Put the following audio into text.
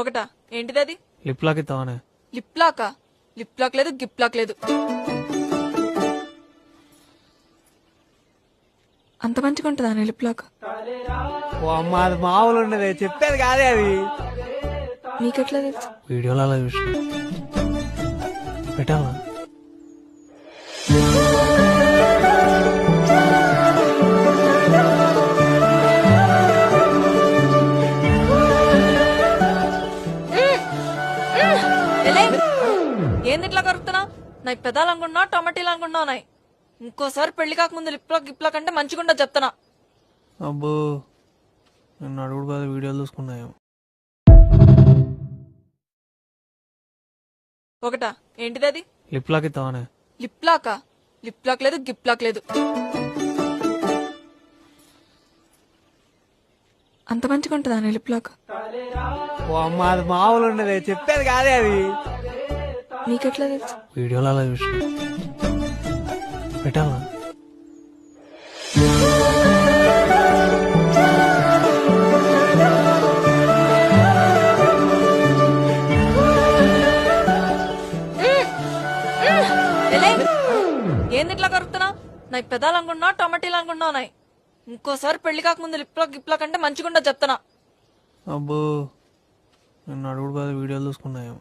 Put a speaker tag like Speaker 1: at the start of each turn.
Speaker 1: ఒకటా ఏంటిది అది?
Speaker 2: లిప్ లాక్ ఇస్తావానే?
Speaker 1: లిప్ లాకా? లిప్ లాక్ లేదు, గిప్ లాక్ లేదు. అంత మంచిగా ఉంటుందా లిప్ లాక్?
Speaker 2: ఓ అమ్మ, అది మామూలు ఉండదు, చెప్పేది కాదే అది.
Speaker 1: నీకెట్లా తెలుసు?
Speaker 2: వీడియోలో అలా చూసిన. పెట్టాలా?
Speaker 1: ఏంది ఇట్లా కరుపుతున్నావు? నా పెదాలు అనుకుంటున్నావు, టమాటీలు అనుకుంటున్నావు నాయి. ఇంకోసారి పెళ్లి కాకముందు లిప్ లాక్ గిప్ లాక్ అంటే మంచిగుండదు చెప్తానా.
Speaker 2: అబ్బో, నేను అడుగుడు కాదు, వీడియోలు చూసుకున్నాయో.
Speaker 1: ఒకటా ఏంటిది అది?
Speaker 2: లిప్ లాక్ ఇస్తావానే?
Speaker 1: లిప్ లాకా? లిప్ లాక్ లేదు, గిప్ లాక్ లేదు. అంత మంచిగా ఉంటుందా లిప్ లాక్?
Speaker 2: ఓ అమ్మ, అది మామూలు ఉండదు, చెప్పేది కాదే అది.
Speaker 1: నీకెట్లా తెలుసు?
Speaker 2: వీడియోలో అలా చూసిన. పెట్టాలా?
Speaker 1: ఏంది ఇట్లా కరుపుతున్నావు? నా పెదాలు అనుకుంటున్నావు, టమాటీలు అనుకుంటున్నావు నాయి. ఇంకోసారి పెళ్లి కాకముందు లిప్ లాక్ గిప్ లాక్ అంటే మంచిగుండదు చెప్తానా.
Speaker 2: అబ్బో, నేను అడుగుడు కాదు, వీడియోలు చూసుకున్నాయో.